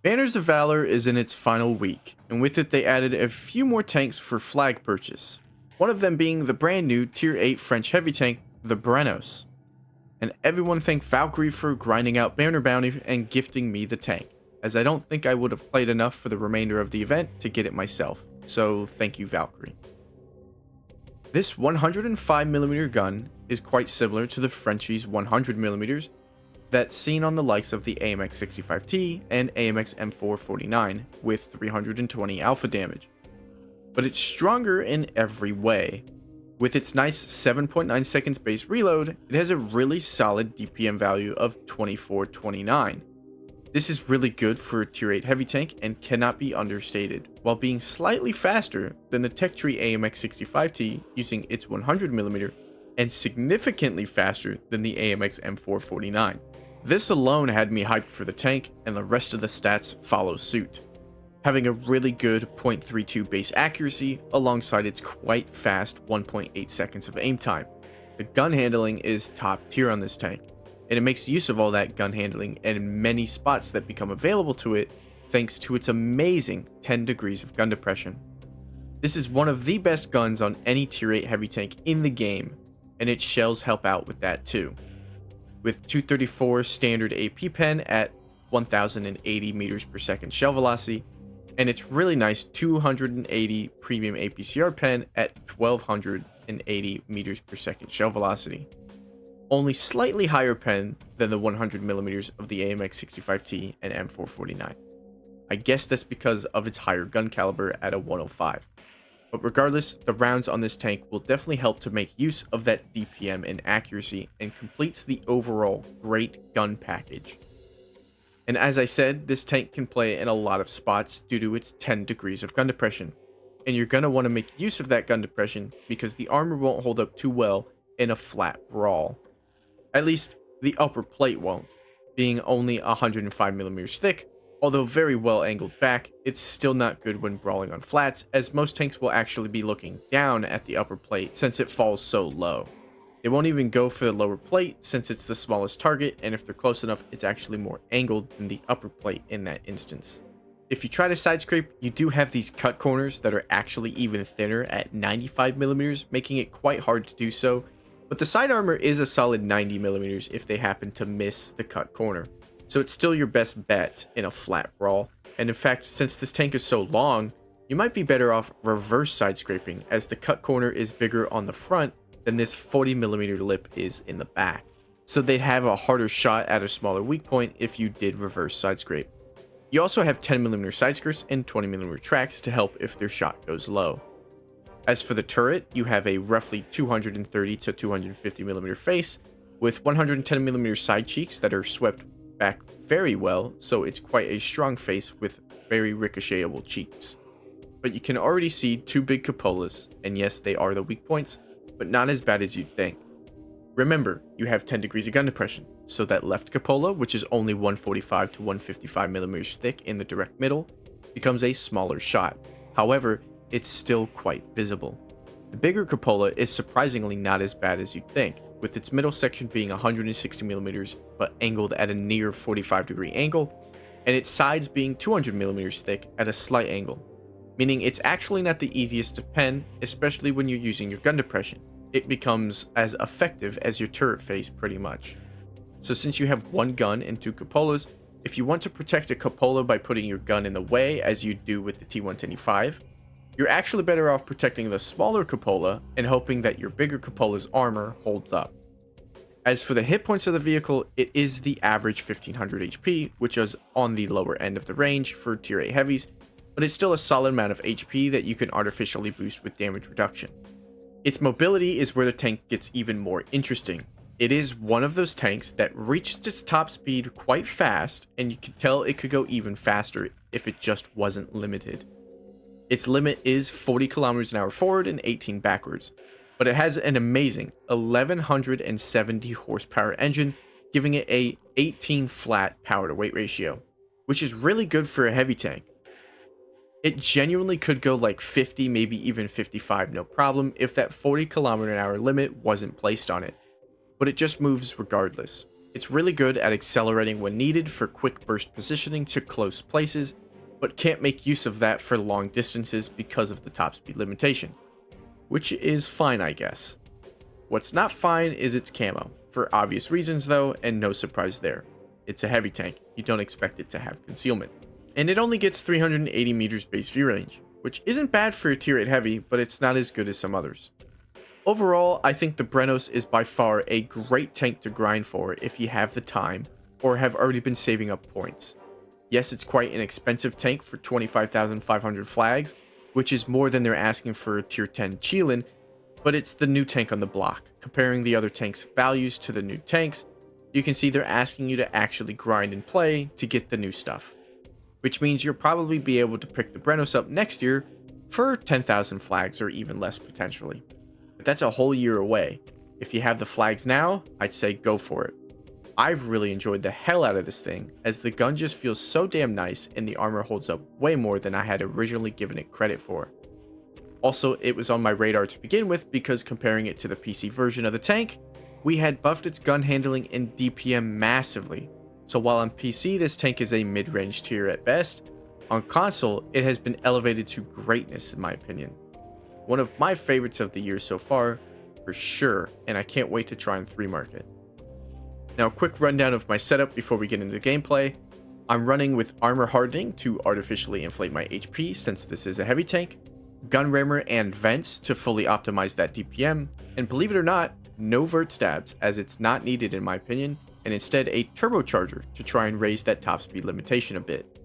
Banners of Valor is in its final week, and with it they added a few more tanks for flag purchase. One of them being the brand new Tier 8 French heavy tank, the Brennos. And everyone thank Valkyrie for grinding out banner bounty and gifting me the tank, as I don't think I would have played enough for the remainder of the event to get it myself, so thank you Valkyrie. This 105mm gun is quite similar to the Frenchie's 100mm that's seen on the likes of the AMX 65T and AMX M449 with 320 alpha damage. But it's stronger in every way. With its nice 7.9 seconds base reload, it has a really solid DPM value of 2429. This is really good for a tier 8 heavy tank and cannot be understated, while being slightly faster than the Tech Tree AMX 65T using its 100mm and significantly faster than the AMX M449. This alone had me hyped for the tank, and the rest of the stats follow suit. Having a really good .32 base accuracy alongside its quite fast 1.8 seconds of aim time. The gun handling is top tier on this tank, and it makes use of all that gun handling and many spots that become available to it thanks to its amazing 10 degrees of gun depression. This is one of the best guns on any tier 8 heavy tank in the game, and its shells help out with that too. With 234 standard AP pen at 1080 meters per second shell velocity, and its really nice 280 premium APCR pen at 1280 meters per second shell velocity. Only slightly higher pen than the 100mm of the AMX 65T and M449. I guess that's because of its higher gun caliber at a 105. But regardless, the rounds on this tank will definitely help to make use of that DPM and accuracy and completes the overall great gun package. And as I said, this tank can play in a lot of spots due to its 10 degrees of gun depression. And you're going to want to make use of that gun depression because the armor won't hold up too well in a flat brawl. At least, the upper plate won't. Being only 105mm thick, although very well angled back, it's still not good when brawling on flats, as most tanks will actually be looking down at the upper plate since it falls so low. They won't even go for the lower plate since it's the smallest target, and if they're close enough, it's actually more angled than the upper plate in that instance. If you try to side scrape, you do have these cut corners that are actually even thinner at 95mm, making it quite hard to do so, but the side armor is a solid 90mm if they happen to miss the cut corner. So it's still your best bet in a flat brawl, and in fact, since this tank is so long, you might be better off reverse side scraping, as the cut corner is bigger on the front than this 40mm lip is in the back. So they'd have a harder shot at a smaller weak point if you did reverse side scrape. You also have 10mm side skirts and 20mm tracks to help if their shot goes low. As for the turret, you have a roughly 230 to 250mm face with 110mm side cheeks that are swept back very well, so it's quite a strong face with very ricochetable cheeks. But you can already see two big cupolas, and yes, they are the weak points, but not as bad as you'd think. Remember, you have 10 degrees of gun depression, so that left cupola, which is only 145 to 155mm thick in the direct middle, becomes a smaller shot. However, it's still quite visible. The bigger cupola is surprisingly not as bad as you'd think, with its middle section being 160mm but angled at a near 45-degree angle, and its sides being 200mm thick at a slight angle, meaning it's actually not the easiest to pen, especially when you're using your gun depression. It becomes as effective as your turret face pretty much. So since you have one gun and two cupolas, if you want to protect a cupola by putting your gun in the way as you do with the T125, you're actually better off protecting the smaller cupola and hoping that your bigger cupola's armor holds up. As for the hit points of the vehicle, it is the average 1500 HP, which is on the lower end of the range for tier 8 heavies, but it's still a solid amount of HP that you can artificially boost with damage reduction. Its mobility is where the tank gets even more interesting. It is one of those tanks that reached its top speed quite fast, and you can tell it could go even faster if it just wasn't limited. Its limit is 40 kilometers an hour forward and 18 backwards, but it has an amazing 1170 horsepower engine, giving it a 18 flat power to weight ratio, which is really good for a heavy tank. It genuinely could go like 50, maybe even 55 no problem if that 40 kilometer an hour limit wasn't placed on it, but it just moves regardless. It's really good at accelerating when needed for quick burst positioning to close places, but can't make use of that for long distances because of the top speed limitation, which is fine, I guess. What's not fine is its camo, for obvious reasons though, and no surprise there. It's a heavy tank, you don't expect it to have concealment. And it only gets 380 meters base view range, which isn't bad for a tier 8 heavy, but it's not as good as some others. Overall, I think the Brennos is by far a great tank to grind for if you have the time, or have already been saving up points. Yes, it's quite an expensive tank for 25,500 flags, which is more than they're asking for a tier 10 Cheelin, but it's the new tank on the block. Comparing the other tanks' values to the new tanks, you can see they're asking you to actually grind and play to get the new stuff, which means you'll probably be able to pick the Brennos up next year for 10,000 flags or even less potentially. But that's a whole year away. If you have the flags now, I'd say go for it. I've really enjoyed the hell out of this thing, as the gun just feels so damn nice and the armor holds up way more than I had originally given it credit for. Also, it was on my radar to begin with because comparing it to the PC version of the tank, we had buffed its gun handling and DPM massively. So while on PC this tank is a mid-range tier at best, on console it has been elevated to greatness in my opinion. One of my favorites of the year so far, for sure, and I can't wait to try and 3-mark it. Now a quick rundown of my setup before we get into gameplay. I'm running with armor hardening to artificially inflate my HP since this is a heavy tank, gun rammer and vents to fully optimize that DPM, and believe it or not, no vert stabs as it's not needed in my opinion, and instead a turbocharger to try and raise that top speed limitation a bit.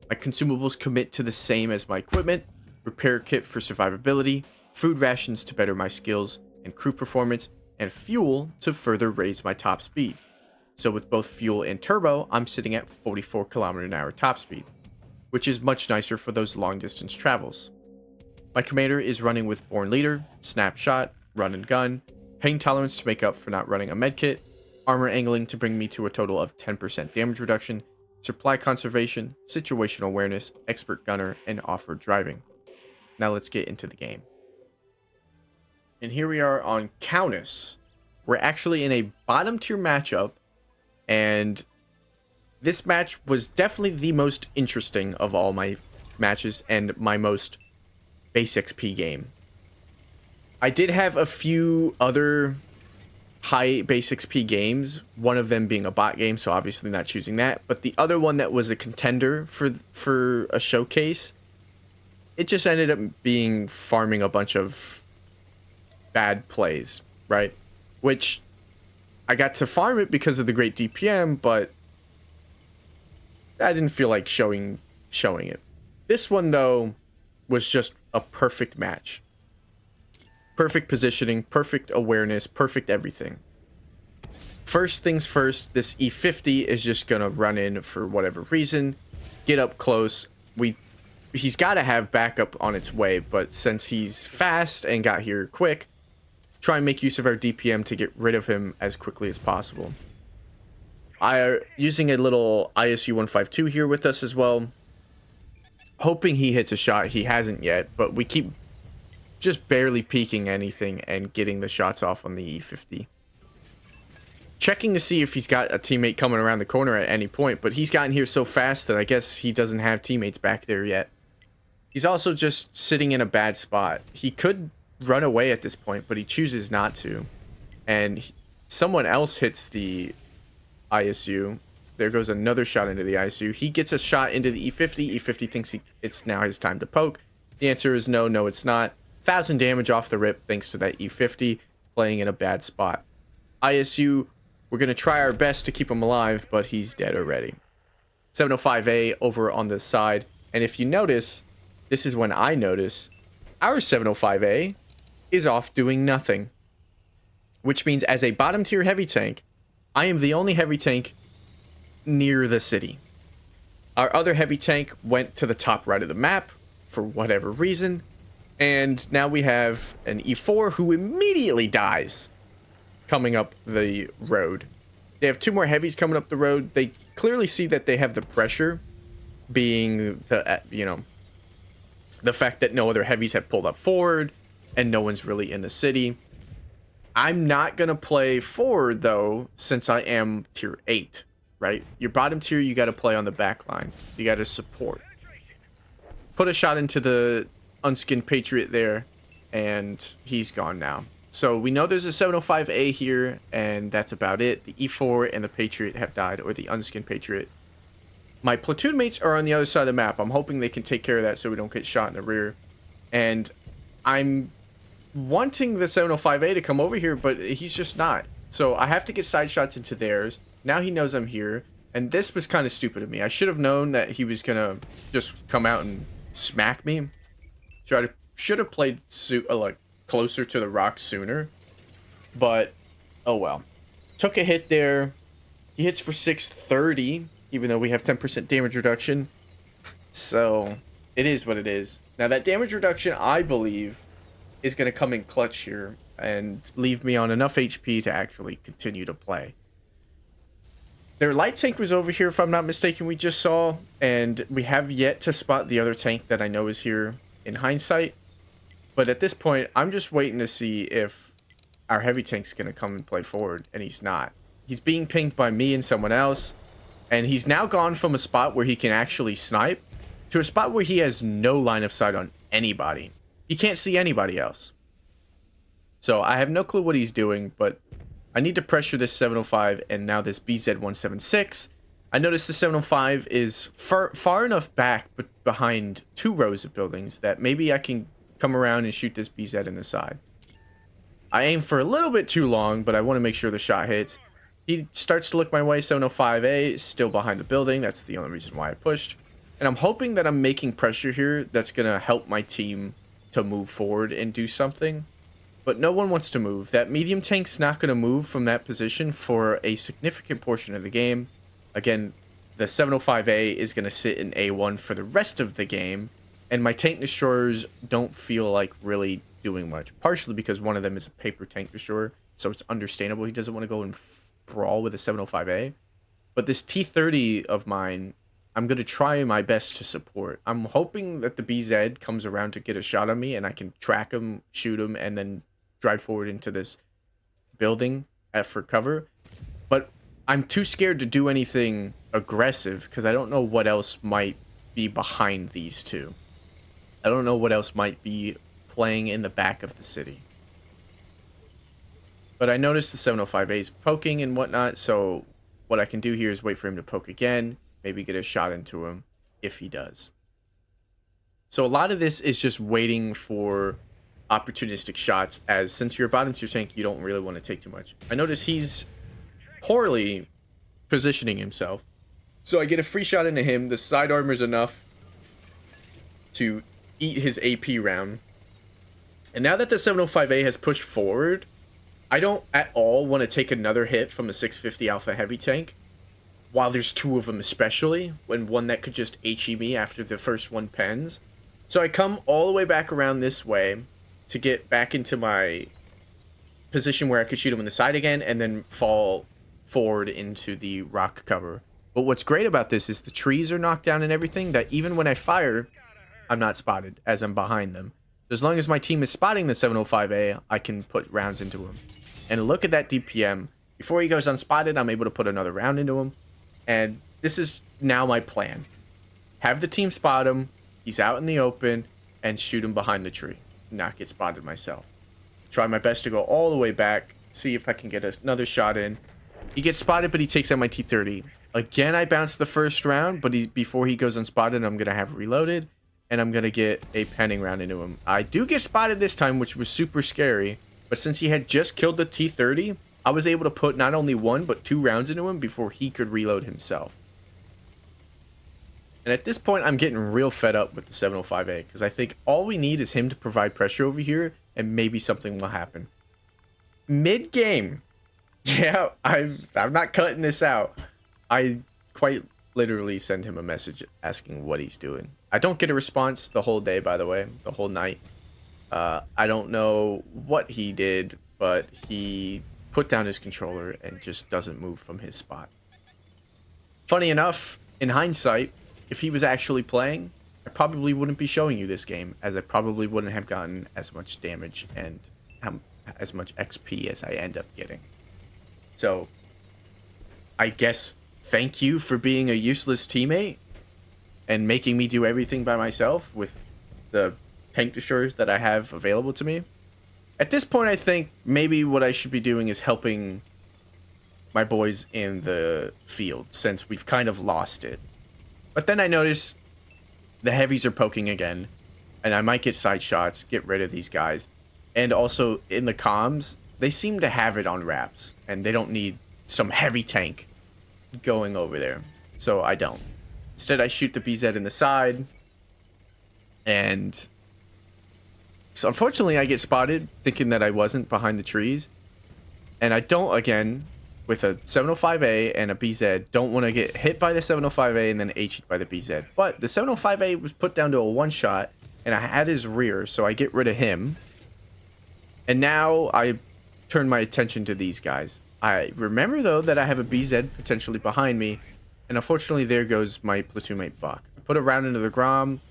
My consumables commit to the same as my equipment, repair kit for survivability, food rations to better my skills and crew performance, and fuel to further raise my top speed. So with both fuel and turbo, I'm sitting at 44 km/h top speed, which is much nicer for those long distance travels. My commander is running with Born Leader, Snapshot, Run and Gun, Pain Tolerance to make up for not running a medkit, Armor Angling to bring me to a total of 10% damage reduction, Supply Conservation, Situational Awareness, Expert Gunner, and Off-Road Driving. Now let's get into the game. And here we are on Countess. We're actually in a bottom tier matchup, and this match was definitely the most interesting of all my matches and my most base XP game. I did have a few other high base XP games, one of them being a bot game, so obviously not choosing that, but the other one that was a contender for a showcase, it just ended up being farming a bunch of bad plays, right? Which I got to farm it because of the great DPM, but I didn't feel like showing it. This one though was just a perfect match. Perfect positioning, perfect awareness, perfect everything. First things first, this E50 is just gonna run in for whatever reason, get up close. He's got to have backup on its way, but since he's fast and got here quick, try and make use of our DPM to get rid of him as quickly as possible. Using a little ISU 152 here with us as well, hoping he hits a shot. He hasn't yet, but we keep just barely peeking anything and getting the shots off on the E50. Checking to see if he's got a teammate coming around the corner at any point, but he's gotten here so fast that I guess he doesn't have teammates back there yet. He's also just sitting in a bad spot. He could run away at this point, but he chooses not to. And someone else hits the ISU. There goes another shot into the ISU. He gets a shot into the E50. E50 thinks it's now his time to poke. The answer is no, it's not. 1,000 damage off the rip thanks to that E50 playing in a bad spot. ISU, we're going to try our best to keep him alive, but he's dead already. 705A over on this side. And if you notice, this is when I notice, our 705A is off doing nothing. Which means as a bottom tier heavy tank, I am the only heavy tank near the city. Our other heavy tank went to the top right of the map for whatever reason. And now we have an E4 who immediately dies coming up the road. They have two more heavies coming up the road. They clearly see that they have the pressure, being the, the fact that no other heavies have pulled up forward and no one's really in the city. I'm not going to play forward, though, since I am tier 8, right? Your bottom tier, you got to play on the back line. You got to support. Put a shot into the unskinned Patriot there, and he's gone now. So we know there's a 705A here, and that's about it. The E4 and the Patriot have died, or the unskinned Patriot. My platoon mates are on the other side of the map. I'm hoping they can take care of that so we don't get shot in the rear. And I'm wanting the 705A to come over here, but he's just not. So I have to get side shots into theirs. Now he knows I'm here. And this was kind of stupid of me. I should have known that he was going to just come out and smack me. Should have played like closer to the rock sooner. But, oh well. Took a hit there. He hits for 630, even though we have 10% damage reduction. So, it is what it is. Now, that damage reduction, I believe, is going to come in clutch here and leave me on enough HP to actually continue to play. Their light tank was over here, if I'm not mistaken, we just saw, and we have yet to spot the other tank that I know is here in hindsight. But at this point, I'm just waiting to see if our heavy tank's going to come and play forward, and he's not. He's being pinged by me and someone else, and he's now gone from a spot where he can actually snipe to a spot where he has no line of sight on anybody. He can't see anybody else. So I have no clue what he's doing, but I need to pressure this 705 and now this BZ-176. I noticed the 705 is far enough back but behind 2 rows of buildings that maybe I can come around and shoot this BZ in the side. I aim for a little bit too long, but I want to make sure the shot hits. He starts to look my way. 705A is still behind the building. That's the only reason why I pushed. And I'm hoping that I'm making pressure here that's going to help my team to move forward and do something. But no one wants to move. That medium tank's not going to move from that position for a significant portion of the game. Again, the 705A is going to sit in A1 for the rest of the game. And my tank destroyers don't feel like really doing much. Partially because one of them is a paper tank destroyer. So it's understandable he doesn't want to go and brawl with a 705A. But this T30 of mine, I'm going to try my best to support. I'm hoping that the BZ comes around to get a shot on me and I can track him, shoot him, and then drive forward into this building for cover. But I'm too scared to do anything aggressive because I don't know what else might be behind these two. I don't know what else might be playing in the back of the city. But I noticed the 705A is poking and whatnot, so what I can do here is wait for him to poke again, maybe get a shot into him if he does. So a lot of this is just waiting for opportunistic shots, as since you're a bottom tier tank, you don't really want to take too much. I notice he's poorly positioning himself. So I get a free shot into him. The side armor's enough to eat his AP round. And now that the 705A has pushed forward, I don't at all want to take another hit from a 650 Alpha Heavy tank, while there's 2 of them especially, when one that could just HE me after the first one pens. So I come all the way back around this way to get back into my position where I could shoot him on the side again and then fall forward into the rock cover. But what's great about this is the trees are knocked down and everything, that even when I fire, I'm not spotted as I'm behind them. As long as my team is spotting the 705A, I can put rounds into him. And look at that DPM. Before he goes unspotted, I'm able to put another round into him. And this is now my plan. Have the team spot him, he's out in the open, and shoot him behind the tree. Not get spotted myself. Try my best to go all the way back, see if I can get another shot in. He gets spotted, but he takes out my T30. Again, I bounce the first round, but before he goes unspotted, I'm going to have reloaded. And I'm going to get a penning round into him. I do get spotted this time, which was super scary. But since he had just killed the T30, I was able to put not only 1, but 2 rounds into him before he could reload himself. And at this point, I'm getting real fed up with the 705A. Because I think all we need is him to provide pressure over here. And maybe something will happen. Mid-game. Yeah, I'm not cutting this out. I quite literally send him a message asking what he's doing. I don't get a response the whole day, by the way, the whole night. I don't know what he did, but he put down his controller and just doesn't move from his spot. Funny enough, in hindsight, if he was actually playing, I probably wouldn't be showing you this game, as I probably wouldn't have gotten as much damage and as much XP as I end up getting. So I guess thank you for being a useless teammate and making me do everything by myself with the tank destroyers that I have available to me. At this point, I think maybe what I should be doing is helping my boys in the field, since we've kind of lost it. But then I notice the heavies are poking again, and I might get side shots, get rid of these guys. And also, in the comms, they seem to have it on wraps, and they don't need some heavy tank going over there. So I don't. Instead, I shoot the BZ in the side, and so unfortunately, I get spotted, thinking that I wasn't behind the trees. And I don't, again, with a 705A and a BZ, don't want to get hit by the 705A and then H'd by the BZ. But the 705A was put down to a one-shot, and I had his rear, so I get rid of him. And now I turn my attention to these guys. I remember, though, that I have a BZ potentially behind me, and unfortunately, there goes my platoon mate Buck. I put a round into the Grom.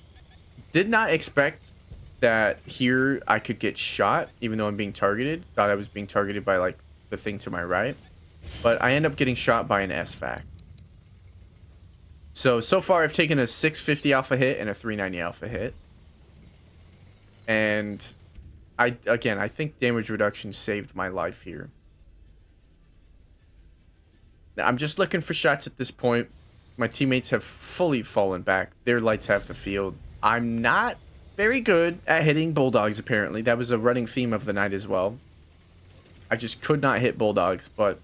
Did not expect that here I could get shot, even though I'm being targeted. Thought I was being targeted by, like, the thing to my right. But I end up getting shot by an SFAC. So far I've taken a 650 alpha hit and a 390 alpha hit. And I think damage reduction saved my life here. I'm just looking for shots at this point. My teammates have fully fallen back. Their lights have the field. I'm not very good at hitting bulldogs, apparently. That was a running theme of the night as well. I just could not hit bulldogs, but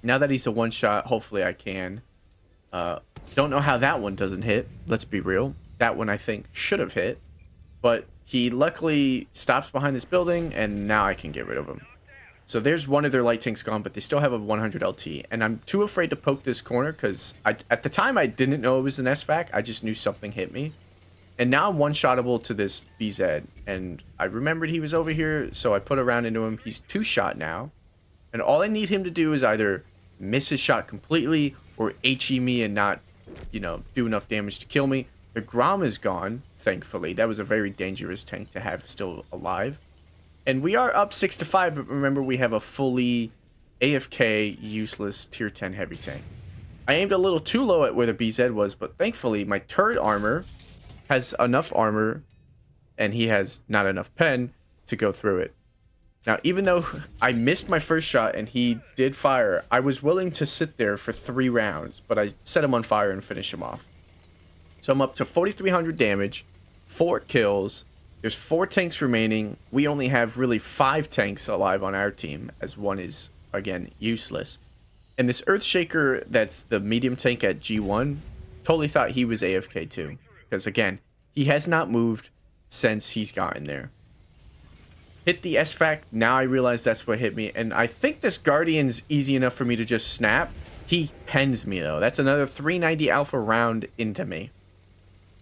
now that he's a one-shot, hopefully I can. Don't know how that one doesn't hit. Let's be real. That one I think should have hit. But he luckily stops behind this building, and now I can get rid of him. So there's one of their light tanks gone, but they still have a 100 LT. And I'm too afraid to poke this corner because at the time I didn't know it was an SFAC. I just knew something hit me. And now I'm one-shottable to this BZ. And I remembered he was over here, so I put a round into him. He's two-shot now. And all I need him to do is either miss his shot completely or HE me and not, you know, do enough damage to kill me. The Grom is gone, thankfully. That was a very dangerous tank to have still alive. And we are up 6-5, but remember we have a fully AFK useless tier 10 heavy tank. I aimed a little too low at where the BZ was, but thankfully my turret armor has enough armor and he has not enough pen to go through it. Now, even though I missed my first shot and he did fire, I was willing to sit there for 3 rounds, but I set him on fire and finished him off. So I'm up to 4,300 damage, 4 kills. There's 4 tanks remaining. We only have really 5 tanks alive on our team, as one is, again, useless. And this Earthshaker that's the medium tank at G1, totally thought he was AFK too. Because, again, he has not moved since he's gotten there. Hit the SFAC, now I realize that's what hit me. And I think this Guardian's easy enough for me to just snap. He pens me, though. That's another 390 alpha round into me.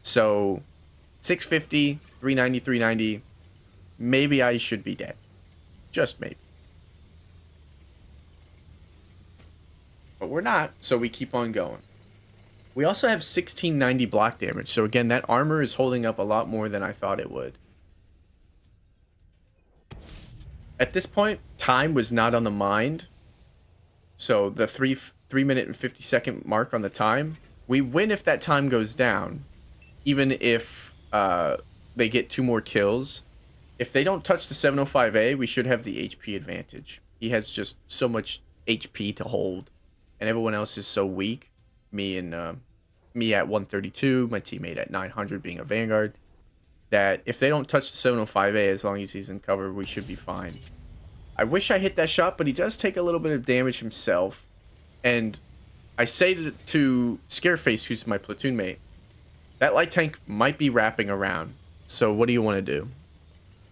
So, 650, 390, 390. Maybe I should be dead. Just maybe. But we're not, so we keep on going. We also have 1690 block damage. So again, that armor is holding up a lot more than I thought it would. At this point, time was not on the mind. So the 3 minute and 50 second mark on the time, we win if that time goes down. Even if they get 2 more kills. If they don't touch the 705A, we should have the HP advantage. He has just so much HP to hold. And everyone else is so weak. Me at 132, my teammate at 900 being a Vanguard. That if they don't touch the 705A, as long as he's in cover, we should be fine. I wish I hit that shot, but he does take a little bit of damage himself. And I say to Scareface, who's my platoon mate, that light tank might be wrapping around. So what do you want to do?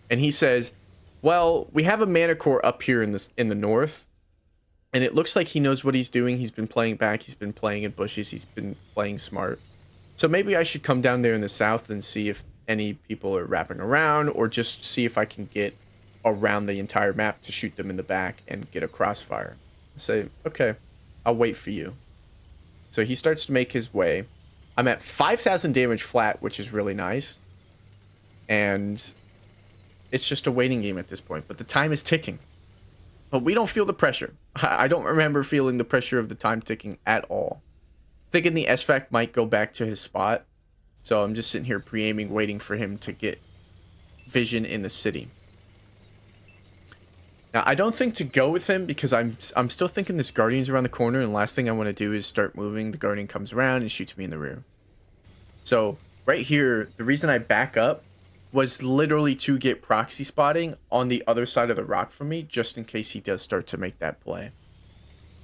And he says, well, we have a mana core up here in the north. And it looks like he knows what he's doing. He's been playing back. He's been playing in bushes. He's been playing smart. So maybe I should come down there in the south and see if any people are wrapping around, or just see if I can get around the entire map to shoot them in the back and get a crossfire. I say, okay, I'll wait for you. So he starts to make his way. I'm at 5,000 damage flat, which is really nice. And It's just a waiting game at this point, but the time is ticking. But we don't feel the pressure. I don't remember feeling the pressure of the time ticking at all. Thinking the SVAC might go back to his spot. So I'm just sitting here pre-aiming, waiting for him to get vision in the city. Now, I don't think to go with him because I'm still thinking this Guardian's around the corner, and the last thing I want to do is start moving. The Guardian comes around and shoots me in the rear. So right here, the reason I back up was literally to get proxy spotting on the other side of the rock from me, just in case he does start to make that play.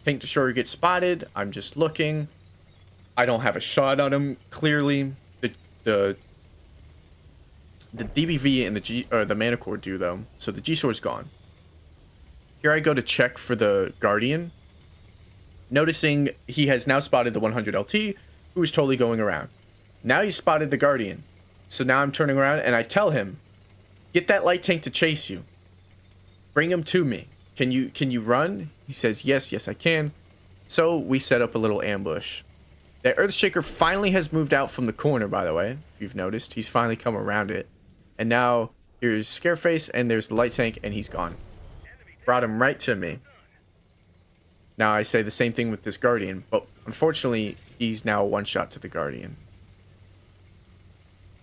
Tank Destroyer gets spotted. I'm just looking. I don't have a shot on him. Clearly, the DBV and the Mana Core do though, so the G-Sword's gone. Here I go to check for the Guardian, noticing he has now spotted the 100 LT, who is totally going around. Now he's spotted the Guardian. So now I'm turning around and I tell him, get that light tank to chase you. Bring him to me. Can you run? He says, yes, I can. So we set up a little ambush. The Earthshaker finally has moved out from the corner, by the way. If you've noticed, he's finally come around it. And now here's Scareface and there's the light tank and he's gone. Brought him right to me. Now I say the same thing with this Guardian, but unfortunately he's now one shot to the Guardian.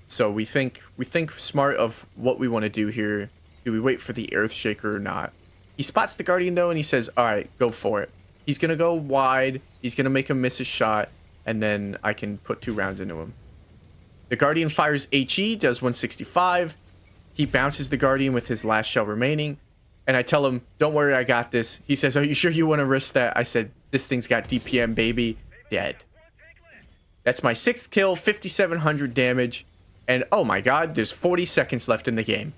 So we think smart of what we want to do here. Do we wait for the Earthshaker or not? He spots the Guardian though, and he says, all right, go for it. He's going to go wide. He's going to make him miss his shot, and then I can put 2 rounds into him. The Guardian fires HE, does 165. He bounces the Guardian with his last shell remaining, and I tell him, don't worry, I got this. He says, are you sure you want to risk that? I said, this thing's got DPM, baby. Dead. That's my 6th kill, 5,700 damage. And oh my god, there's 40 seconds left in the game.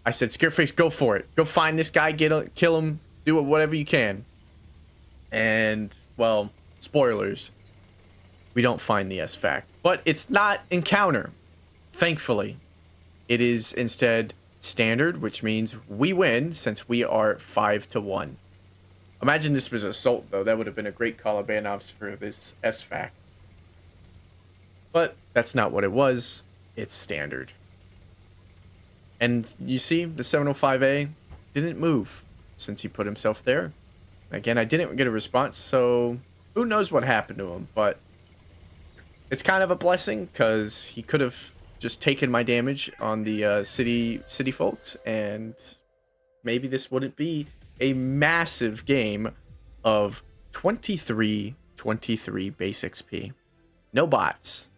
I said, Scareface, go for it. Go find this guy, kill him, do it, whatever you can. And, well, spoilers. We don't find the SVAC. But it's not encounter, thankfully. It is instead standard, which means we win since we are 5-1. Imagine this was assault, though. That would have been a great call of Brennos for this SVAC. But that's not what it was. It's standard. And you see, the 705A didn't move since he put himself there. Again, I didn't get a response, so who knows what happened to him, but it's kind of a blessing because he could have just taken my damage on the city folks, and maybe this wouldn't be a massive game of 23 base XP. No bots.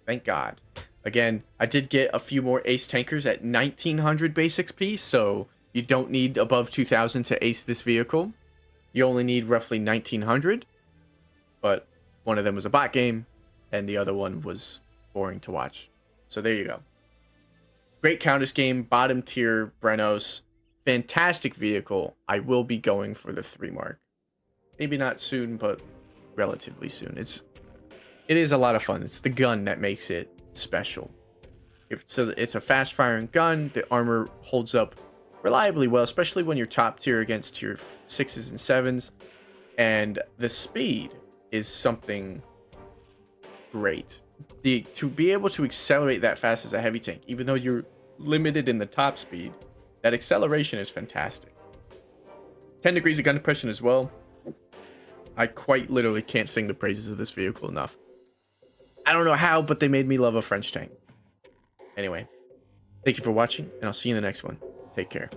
Thank God. Again, I did get a few more ace tankers at 1900 base XP, so you don't need above 2000 to ace this vehicle. You only need roughly 1900, but one of them was a bot game, and the other one was boring to watch. So there you go. Great Countess game, bottom tier Brennos, fantastic vehicle. I will be going for the 3 mark. Maybe not soon, but relatively soon. It is a lot of fun. It's the gun that makes it special. It's a fast firing gun. The armor holds up reliably well, especially when you're top tier against tier 6s and 7s. And the speed is something great. To be able to accelerate that fast as a heavy tank, even though you're limited in the top speed, that acceleration is fantastic. 10 degrees of gun depression as well. I quite literally can't sing the praises of this vehicle enough. I don't know how, but they made me love a French tank. Anyway, thank you for watching, and I'll see you in the next one. Take care.